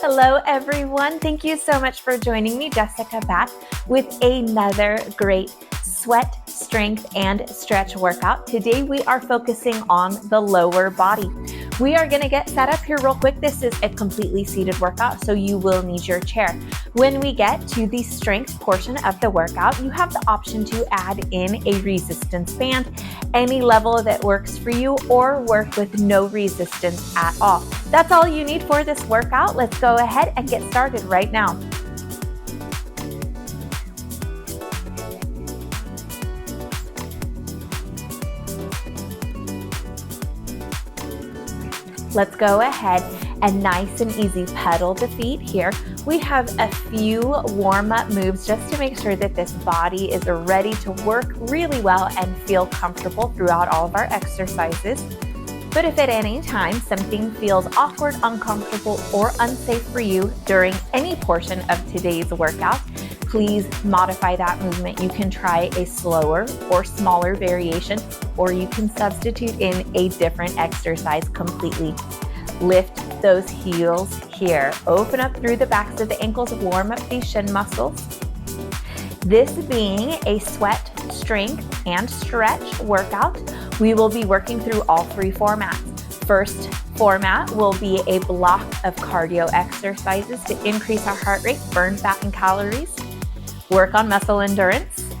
Hello, everyone. Thank you so much for joining me, Jessica, back with another great sweat, strength, and stretch workout. Today, we are focusing on the lower body. We are going to get set up here real quick. This is a completely seated workout, so you will need your chair. When we get to the strength portion of the workout, you have the option to add in a resistance band, any level that works for you, or work with no resistance at all. That's all you need for this workout. Let's go ahead and get started right now. Let's go ahead and nice and easy pedal the feet here. We have a few warm-up moves just to make sure that this body is ready to work really well and feel comfortable throughout all of our exercises. But if at any time something feels awkward, uncomfortable, or unsafe for you during any portion of today's workout, please modify that movement. You can try a slower or smaller variation, or you can substitute in a different exercise completely. Lift those heels here. Open up through the backs of the ankles, warm up these shin muscles. This being a sweat, strength, and stretch workout, we will be working through all three formats. First format will be a block of cardio exercises to increase our heart rate, burn fat and calories, work on muscle endurance.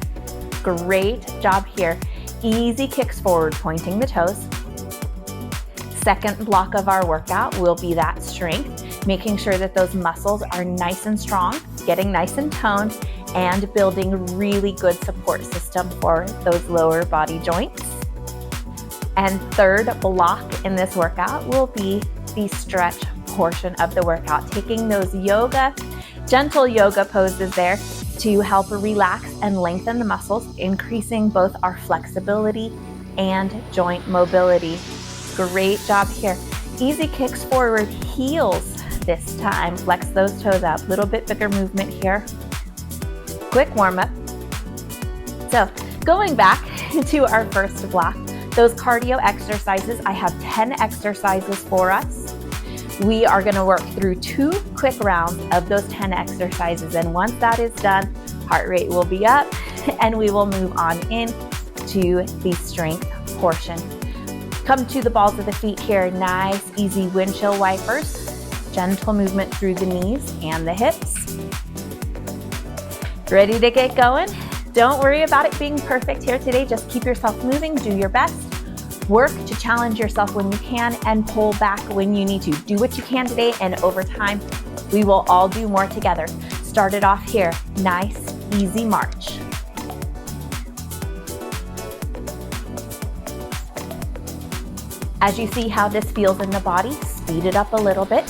Great job here. Easy kicks forward, pointing the toes. Second block of our workout will be that strength, making sure that those muscles are nice and strong, getting nice and toned, and building really good support system for those lower body joints. And third block in this workout will be the stretch portion of the workout, taking those gentle yoga poses there to help relax and lengthen the muscles, increasing both our flexibility and joint mobility. Great job here. Easy kicks forward, heels this time. Flex those toes out. Little bit bigger movement here. Quick warm up. So going back to our first block, those cardio exercises, I have 10 exercises for us. We are going to work through 2 quick rounds of those 10 exercises. And once that is done, heart rate will be up and we will move on in to the strength portion. Come to the balls of the feet here. Nice, easy windshield wipers. Gentle movement through the knees and the hips. Ready to get going? Don't worry about it being perfect here today. Just keep yourself moving. Do your best. Work to challenge yourself when you can and pull back when you need to. Do what you can today, and over time, we will all do more together. Start it off here. Nice, easy march. As you see how this feels in the body, speed it up a little bit.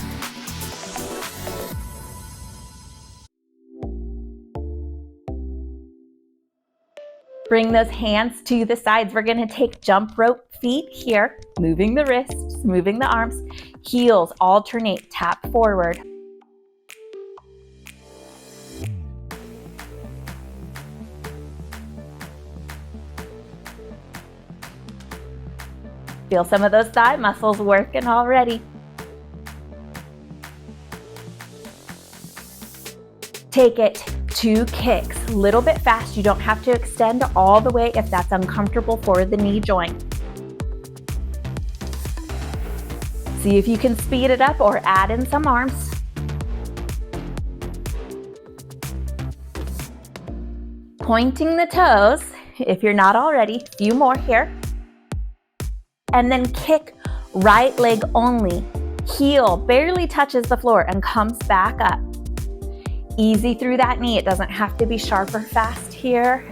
Bring those hands to the sides. We're going to take jump rope feet here, moving the wrists, moving the arms. Heels alternate, tap forward. Feel some of those thigh muscles working already. Take it 2 kicks, a little bit fast. You don't have to extend all the way if that's uncomfortable for the knee joint. See if you can speed it up or add in some arms. Pointing the toes, if you're not already, a few more here. And then kick right leg only. Heel barely touches the floor and comes back up. Easy through that knee. It doesn't have to be sharp or fast here.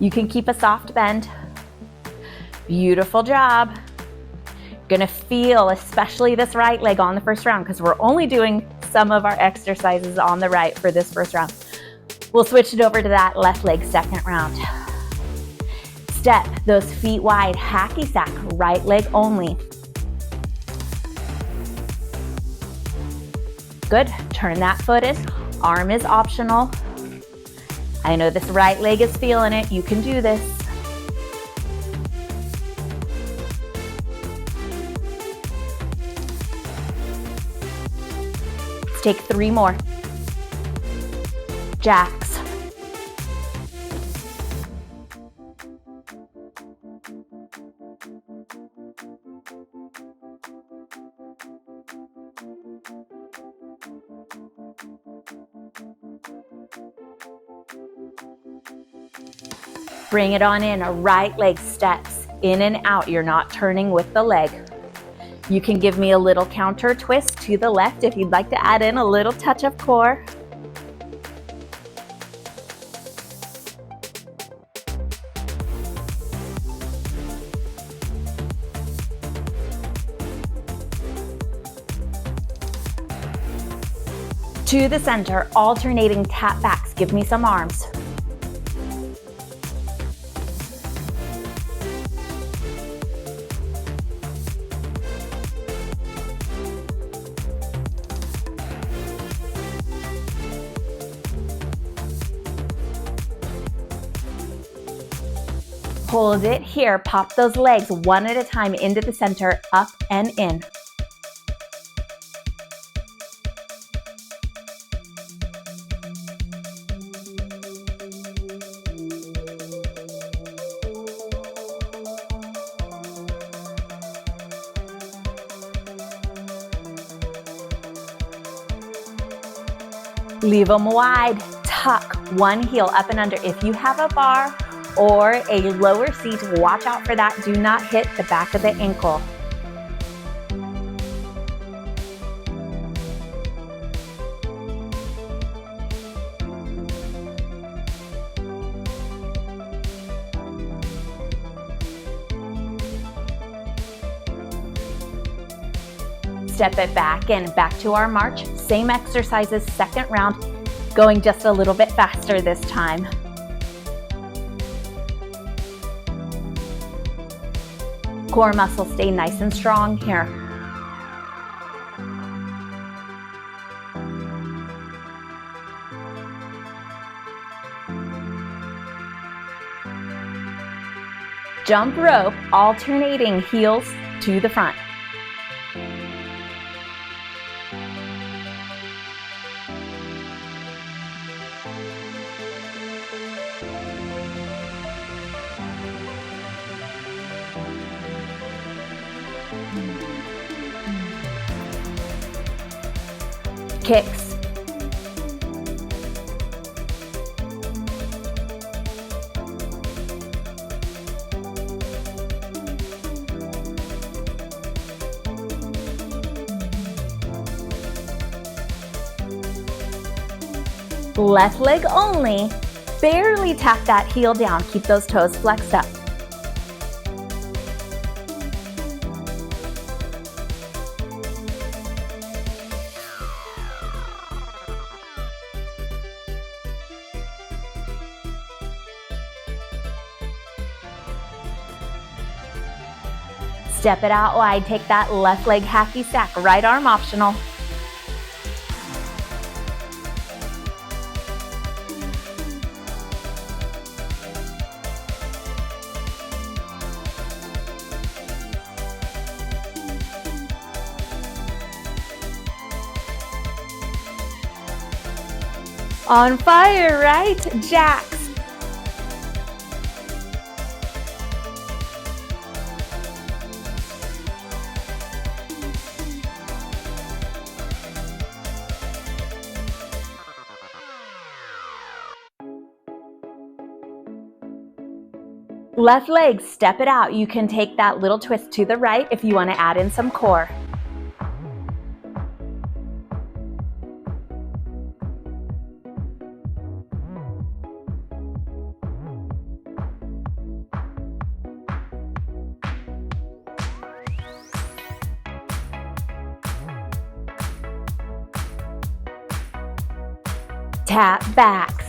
You can keep a soft bend. Beautiful job. Gonna feel especially this right leg on the first round because we're only doing some of our exercises on the right for this first round. We'll switch it over to that left leg second round. Step those feet wide, hacky sack, right leg only. Good, turn that foot in. Arm is optional. I know this right leg is feeling it. You can do this. Let's take 3 more. Jacks. Bring it on in, right leg steps in and out. You're not turning with the leg. You can give me a little counter twist to the left if you'd like to add in a little touch of core. To the center, alternating tap backs. Give me some arms. Hold it here. Pop those legs one at a time into the center, up and in. Leave them wide. Tuck one heel up and under. If you have a bar or a lower seat, watch out for that. Do not hit the back of the ankle. Step it back and back to our march. Same exercises, second round, going just a little bit faster this time. Core muscles stay nice and strong here. Jump rope, alternating heels to the front. Kicks. Left leg only. Barely tap that heel down. Keep those toes flexed up. Step it out wide, take that left leg hacky sack, right arm optional. On fire, right? Jacks. Left leg, step it out. You can take that little twist to the right if you want to add in some core. Tap backs.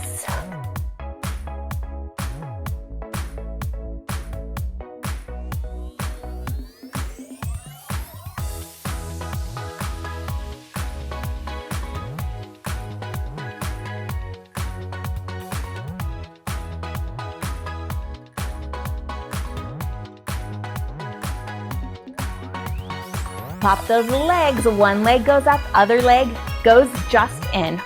Pop those legs. One leg goes up, other leg goes just in.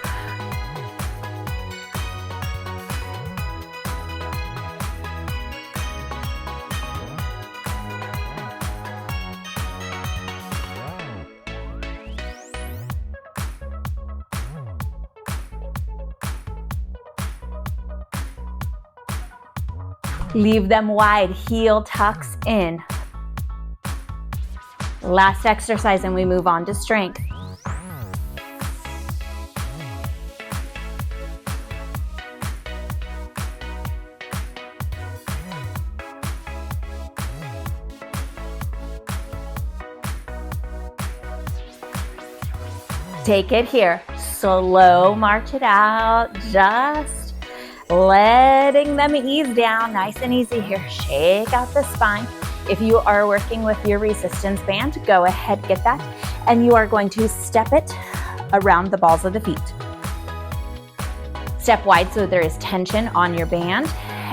Leave them wide, heel tucks in. Last exercise and we move on to strength. Take it here, slow march it out, just letting them ease down, nice and easy here. Shake out the spine. If you are working with your resistance band, go ahead, get that. And you are going to step it around the balls of the feet. Step wide so there is tension on your band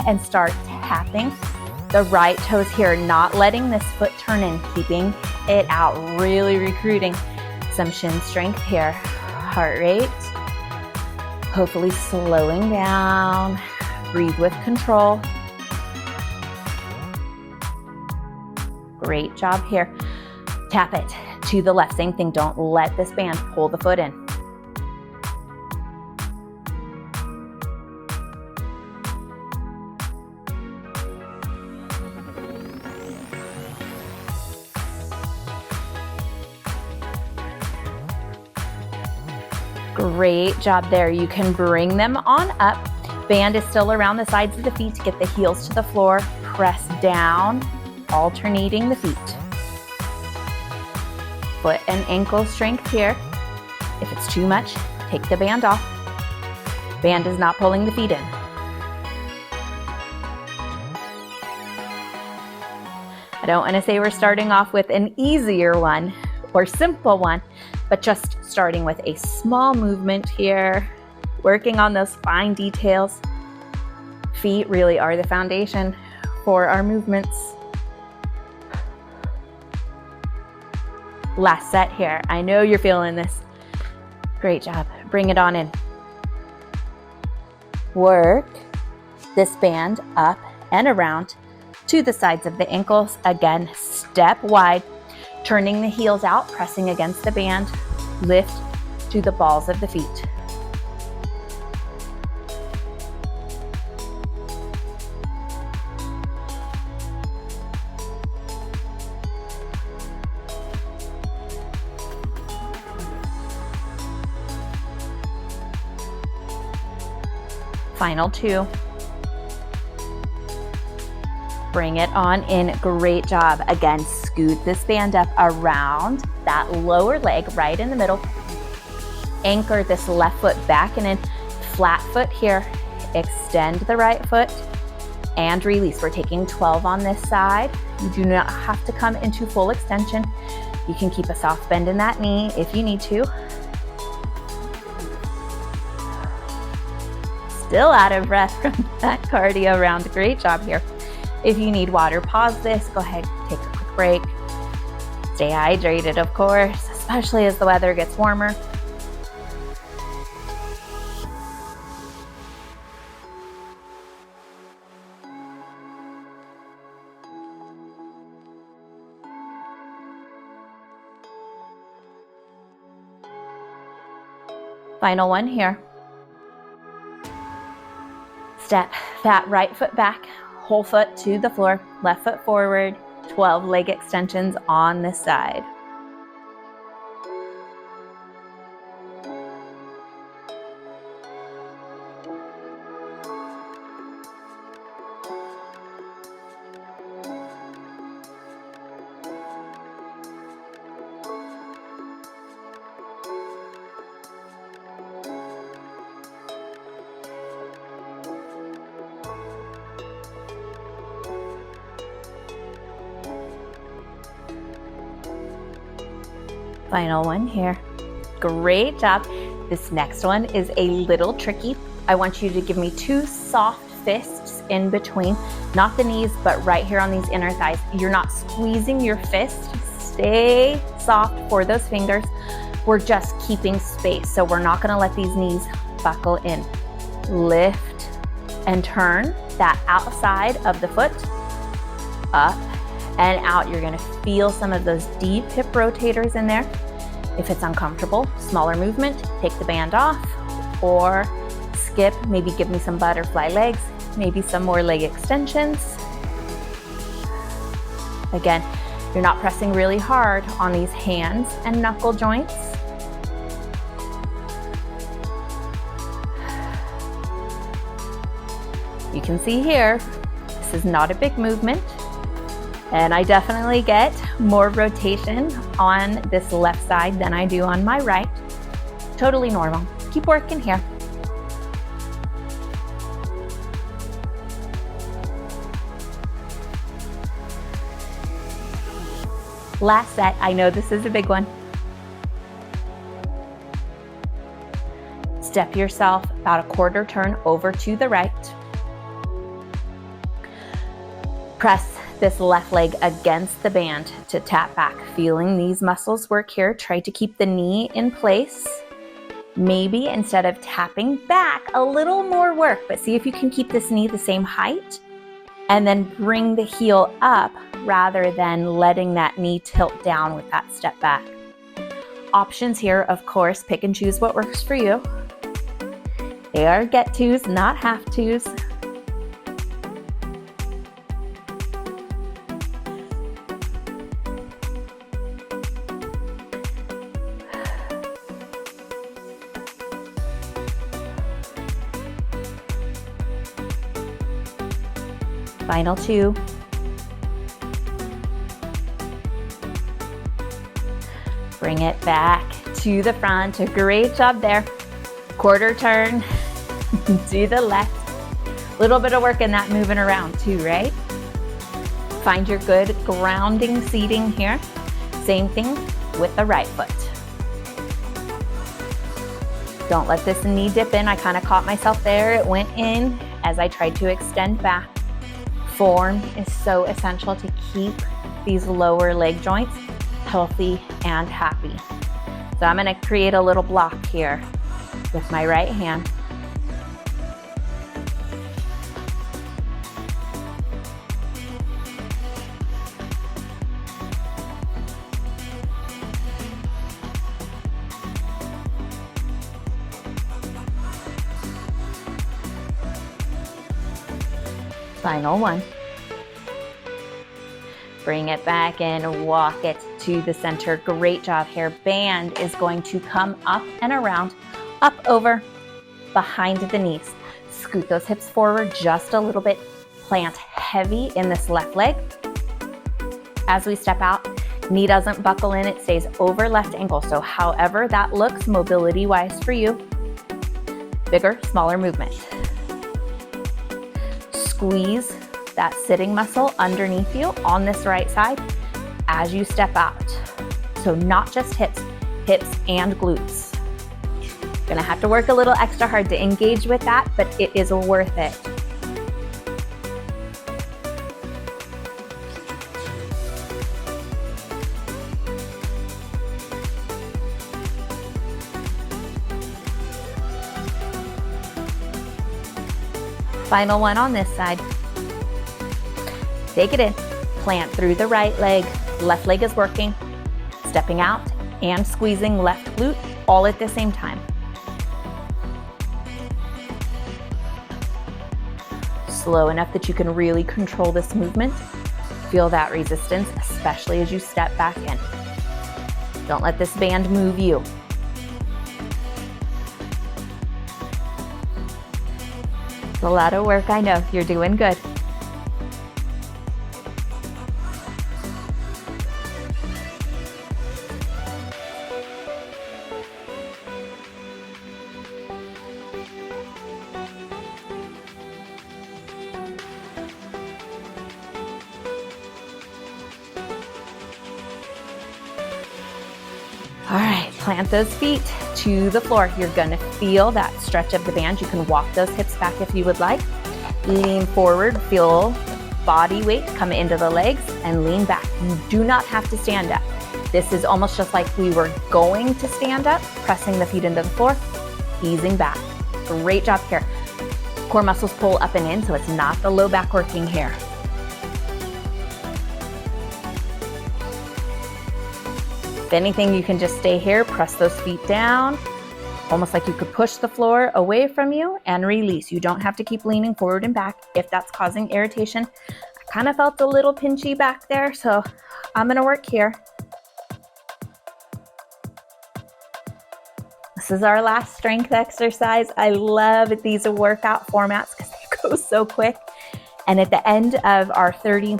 and start tapping the right toes here, not letting this foot turn in, keeping it out, really recruiting some shin strength here. Heart rate, hopefully slowing down. Breathe with control. Great job here. Tap it to the left. Same thing, don't let this band pull the foot in. Great job there. You can bring them on up. Band is still around the sides of the feet. Get the heels to the floor. Press down, alternating the feet. Foot and ankle strength here. If it's too much, take the band off. Band is not pulling the feet in. I don't want to say we're starting off with an easier one or simple one, but just starting with a small movement here, working on those fine details. Feet really are the foundation for our movements. Last set here. I know you're feeling this. Great job. Bring it on in. Work this band up and around to the sides of the ankles. Again, step wide, turning the heels out, pressing against the band. Lift to the balls of the feet. Final two. Bring it on in. Great job. Again, scoot this band up around that lower leg right in the middle. Anchor this left foot back and in. Flat foot here. Extend the right foot and release. We're taking 12 on this side. You do not have to come into full extension. You can keep a soft bend in that knee if you need to. Still out of breath from that cardio round. Great job here. If you need water, pause this. Go ahead, take a quick break. Stay hydrated, of course, especially as the weather gets warmer. Final one here. Step that right foot back, whole foot to the floor, left foot forward, 12 leg extensions on this side. Final one here. Great job. This next one is a little tricky. I want you to give me two soft fists in between, not the knees, but right here on these inner thighs. You're not squeezing your fist. Stay soft for those fingers. we're just keeping space. So we're not gonna let these knees buckle in. Lift and turn that outside of the foot, up and out. You're gonna feel some of those deep hip rotators in there. If it's uncomfortable, smaller movement, take the band off or skip, maybe give me some butterfly legs, maybe some more leg extensions. Again, you're not pressing really hard on these hands and knuckle joints. You can see here, this is not a big movement, and I definitely get more rotation on this left side than I do on my right. Totally normal. Keep working here. Last set, I know this is a big one. Step yourself about a quarter turn over to the right. Press this left leg against the band to tap back, feeling these muscles work here. Try to keep the knee in place. Maybe instead of tapping back, a little more work, but see if you can keep this knee the same height and then bring the heel up rather than letting that knee tilt down with that step back. Options here, of course, pick and choose what works for you. They are get tos, not have tos. Final two. Bring it back to the front. A great job there. Quarter turn to the left. A little bit of work in that moving around too, right? Find your good grounding seating here. Same thing with the right foot. Don't let this knee dip in. I kind of caught myself there. It went in as I tried to extend back. Form is so essential to keep these lower leg joints healthy and happy. So I'm going to create a little block here with my right hand. Final one. Bring it back in, walk it to the center. Great job here. Band is going to come up and around, up over, behind the knees. Scoot those hips forward just a little bit. Plant heavy in this left leg. As we step out, knee doesn't buckle in, it stays over left ankle. So however that looks mobility-wise for you, bigger, smaller movement. Squeeze that sitting muscle underneath you on this right side as you step out. So not just hips, hips and glutes. Gonna have to work a little extra hard to engage with that, but it is worth it. Final one on this side. Take it in, plant through the right leg, left leg is working, stepping out and squeezing left glute all at the same time. Slow enough that you can really control this movement. Feel that resistance, especially as you step back in. Don't let this band move you. It's a lot of work, I know. You're doing good. All right, plant those feet to the floor. You're gonna feel that stretch of the band. You can walk those hips back if you would like. Lean forward, feel body weight come into the legs and lean back. You do not have to stand up. This is almost just like we were going to stand up, pressing the feet into the floor, easing back. Great job here. Core muscles pull up and in, so it's not the low back working here. If anything, you can just stay here, press those feet down, almost like you could push the floor away from you and release. You don't have to keep leaning forward and back if that's causing irritation. I kind of felt a little pinchy back there, so I'm gonna work here. This is our last strength exercise. I love these workout formats because they go so quick. And at the end of our 30,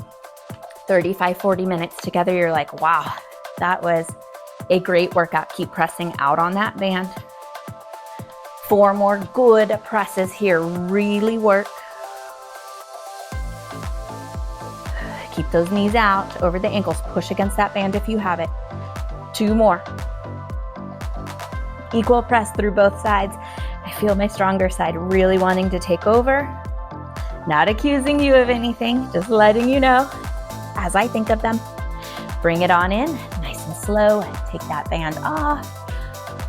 35, 40 minutes together, you're like, wow, that was a great workout. Keep pressing out on that band. 4 more good presses here. Really work. Keep those knees out over the ankles. Push against that band if you have it. 2 more. Equal press through both sides. I feel my stronger side really wanting to take over. Not accusing you of anything, just letting you know as I think of them. Bring it on in, nice and slow. Take that band off.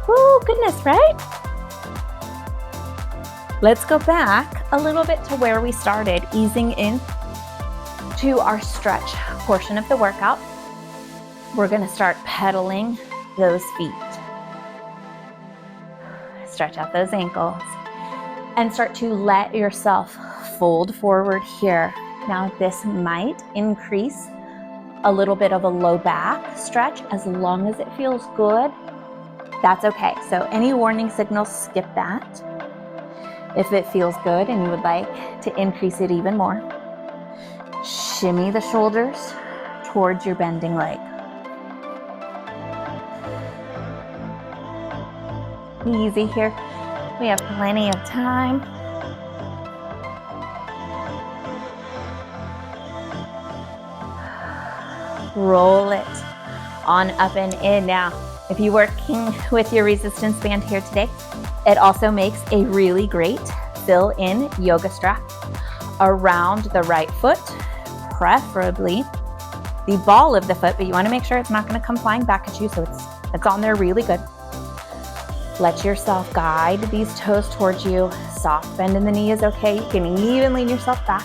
Oh, goodness, right? Let's go back a little bit to where we started, easing in to our stretch portion of the workout. We're gonna start pedaling those feet. Stretch out those ankles and start to let yourself fold forward here. Now this might increase a little bit of a low back stretch. As long as it feels good, that's okay. So any warning signals, skip that. If it feels good and you would like to increase it even more, shimmy the shoulders towards your bending leg. Easy here. We have plenty of time. Roll it on up and in. Now, if you're working with your resistance band here today, it also makes a really great fill-in yoga strap around the right foot, preferably the ball of the foot, but you want to make sure it's not going to come flying back at you, so it's on there really good. Let yourself guide these toes towards you. Soft bend in the knee is okay. You can even lean yourself back.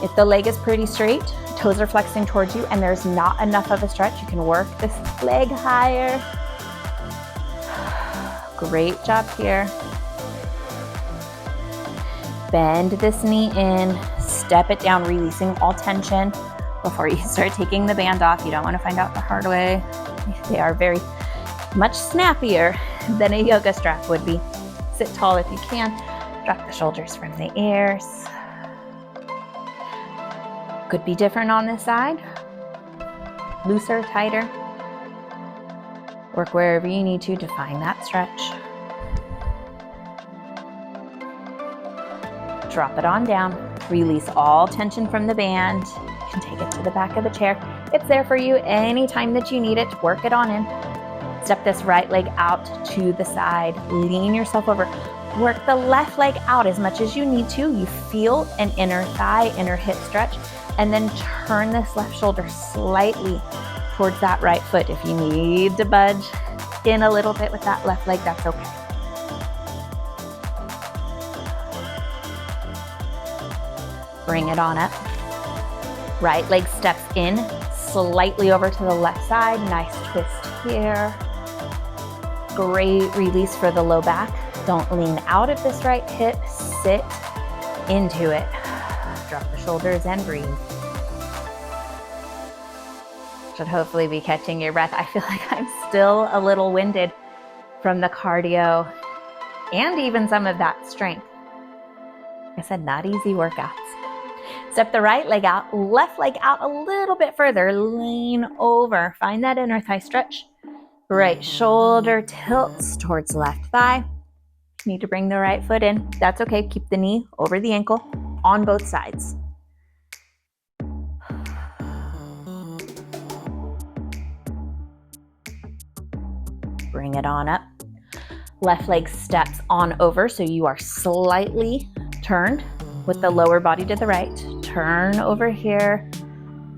If the leg is pretty straight, toes are flexing towards you, and there's not enough of a stretch, you can work this leg higher. Great job here. Bend this knee in, step it down, releasing all tension before you start taking the band off. You don't want to find out the hard way. They are very much snappier than a yoga strap would be. Sit tall if you can. Drop the shoulders from the ears. Could be different on this side. Looser, tighter. Work wherever you need to find that stretch. Drop it on down. Release all tension from the band. You can take it to the back of the chair. It's there for you anytime that you need it. Work it on in. Step this right leg out to the side. Lean yourself over. Work the left leg out as much as you need to. You feel an inner thigh, inner hip stretch, and then turn this left shoulder slightly towards that right foot. If you need to budge in a little bit with that left leg, that's okay. Bring it on up. Right leg steps in slightly over to the left side. Nice twist here. Great release for the low back. Don't lean out of this right hip. Sit into it. Drop the shoulders and breathe. Should hopefully be catching your breath. I feel like I'm still a little winded from the cardio and even some of that strength. Like I said, not easy workouts. Step the right leg out, left leg out a little bit further. Lean over. Find that inner thigh stretch. Right shoulder tilts towards left thigh. Need to bring the right foot in. That's okay. Keep the knee over the ankle on both sides. Bring it on up. Left leg steps on over, so you are slightly turned with the lower body to the right. Turn over here.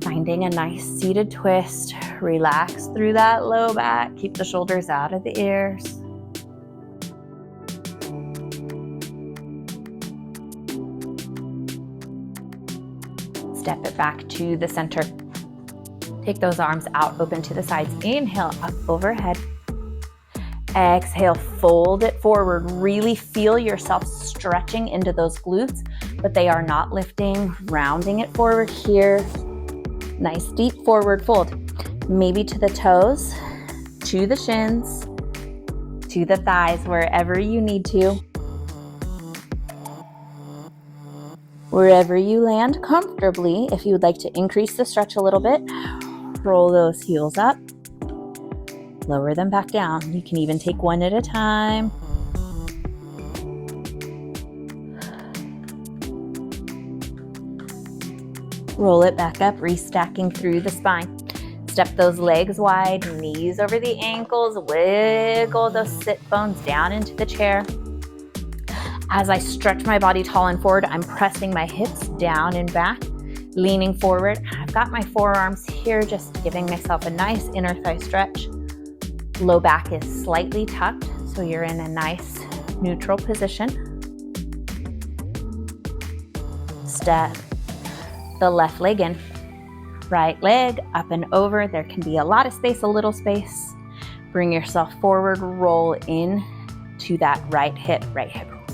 Find Finding a nice seated twist. Relax through that low back. Keep the shoulders out of the ears. Step it back to the center. Take those arms out, open to the sides. Inhale, up overhead. Exhale, fold it forward. Really feel yourself stretching into those glutes, but they are not lifting. Rounding it forward here. Nice deep forward fold. Maybe to the toes, to the shins, to the thighs, wherever you need to. Wherever you land comfortably, if you would like to increase the stretch a little bit, roll those heels up. Lower them back down. You can even take one at a time. Roll it back up, restacking through the spine. Step those legs wide, knees over the ankles, wiggle those sit bones down into the chair. As I stretch my body tall and forward, I'm pressing my hips down and back, leaning forward. I've got my forearms here, just giving myself a nice inner thigh stretch. Low back is slightly tucked, so you're in a nice neutral position. Step the left leg in. Right leg up and over. There can be a lot of space, a little space. Bring yourself forward, roll in to that right hip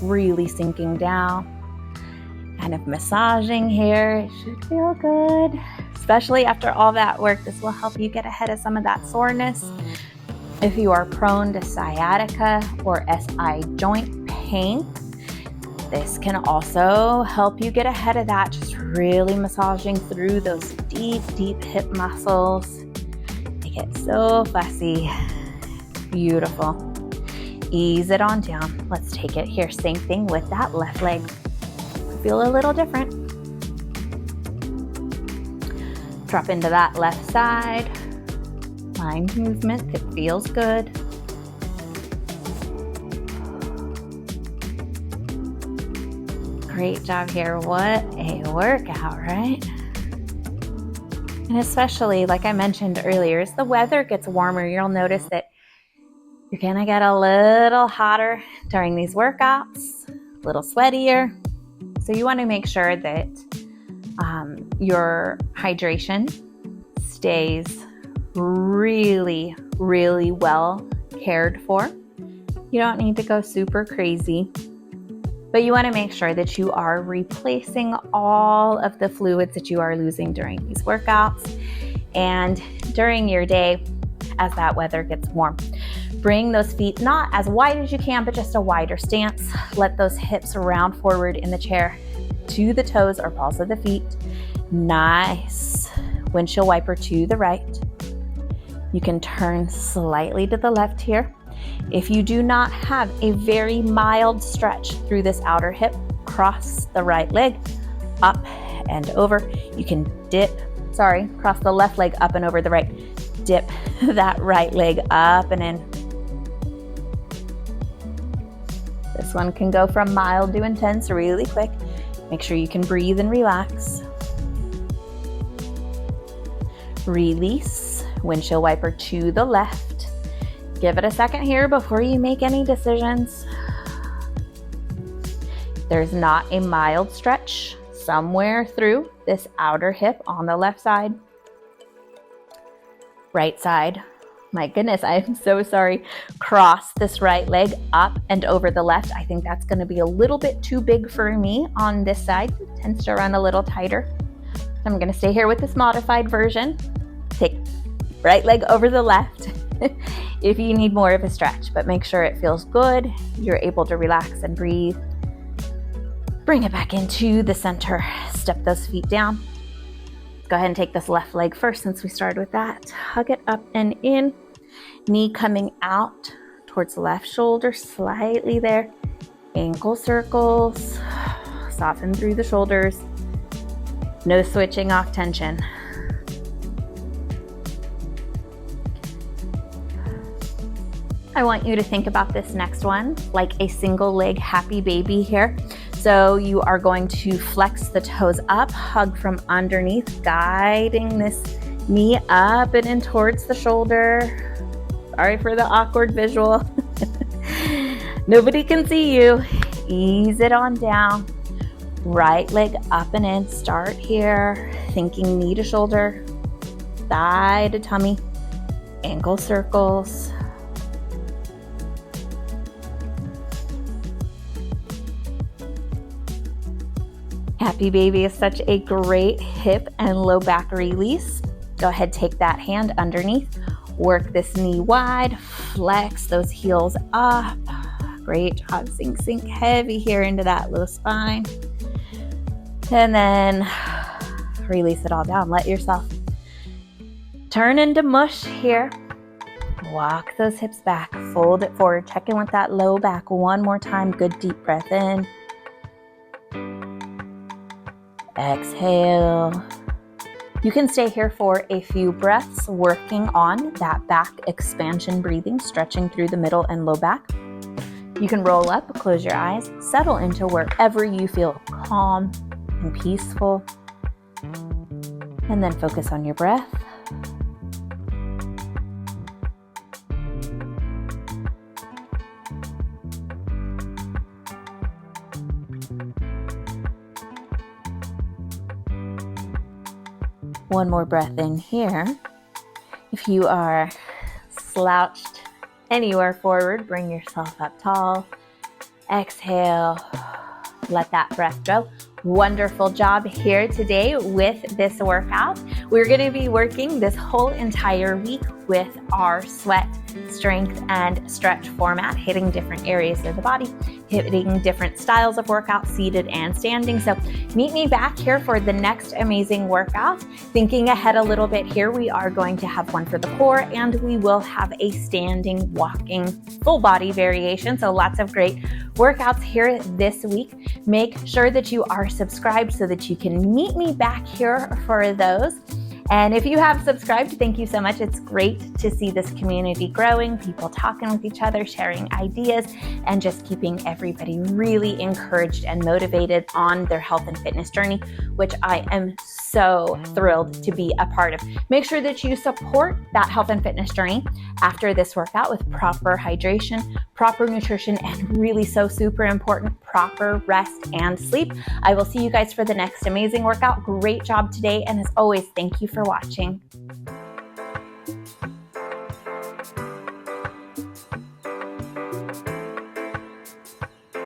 really sinking down. Kind of massaging here. It should feel good. Especially after all that work, this will help you get ahead of some of that soreness. If you are prone to sciatica or SI joint pain, this can also help you get ahead of that. Just really massaging through those deep hip muscles. They get so fussy. Beautiful. Ease it on down. Let's take it here. Same thing with that left leg. Feel a little different. Drop into that left side. Find movement that feels good. Great job here. What a workout, right? And especially, like I mentioned earlier, as the weather gets warmer, you'll notice that you're gonna get a little hotter during these workouts, a little sweatier. So you wanna make sure that your hydration stays really well cared for. You don't need to go super crazy, but you want to make sure that you are replacing all of the fluids that you are losing during these workouts and during your day as that weather gets warm. Bring those feet not as wide as you can, but just a wider stance. Let those hips round forward in the chair to the toes or balls of the feet. Nice. Windshield wiper to the right. You can turn slightly to the left here. If you do not have a very mild stretch through this outer hip, cross the right leg up and over. You can cross the left leg up and over the right. Dip that right leg up and in. This one can go from mild to intense really quick. Make sure you can breathe and relax. Release. Windshield wiper to the left. Give it a second here before you make any decisions. There's not a mild stretch somewhere through this outer hip on the left side. Right side. My goodness, I'm so sorry. Cross this right leg up and over the left. I think that's going to be a little bit too big for me on this side. It tends to run a little tighter. I'm going to stay here with this modified version. Take right leg over the left if you need more of a stretch, but make sure it feels good. You're able to relax and breathe. Bring it back into the center. Step those feet down. Go ahead and take this left leg first since we started with that. Hug it up and in. Knee coming out towards the left shoulder, slightly there. Ankle circles. Soften through the shoulders. No switching off tension. I want you to think about this next one like a single leg happy baby here. So you are going to flex the toes up, hug from underneath, guiding this knee up and in towards the shoulder. Sorry for the awkward visual. Nobody can see you. Ease it on down. Right leg up and in. Start here, thinking knee to shoulder, thigh to tummy, ankle circles. Happy Baby is such a great hip and low back release. Go ahead, take that hand underneath, work this knee wide, flex those heels up. Great job. Sink heavy here into that low spine. And then release it all down. Let yourself turn into mush here. Walk those hips back, fold it forward. Check in with that low back one more time. Good deep breath in. Exhale. You can stay here for a few breaths, working on that back expansion breathing, stretching through the middle and low back. You can roll up, close your eyes, settle into wherever you feel calm and peaceful, and then focus on your breath. One more breath in here. If you are slouched anywhere forward, bring yourself up tall. Exhale. Let that breath go. Wonderful job here today with this workout. We're going to be working this whole entire week with our sweat, strength, and stretch format, hitting different areas of the body, hitting different styles of workout, seated and standing. So meet me back here for the next amazing workout. Thinking ahead a little bit here, we are going to have one for the core, and we will have a standing, walking, full body variation. So lots of great workouts here this week. Make sure that you are subscribed so that you can meet me back here for those. And if you have subscribed, thank you so much. It's great to see this community growing, people talking with each other, sharing ideas, and just keeping everybody really encouraged and motivated on their health and fitness journey, which I am so thrilled to be a part of. Make sure that you support that health and fitness journey after this workout with proper hydration, proper nutrition, and really so super important, proper rest and sleep. I will see you guys for the next amazing workout. Great job today. And as always, thank you for watching.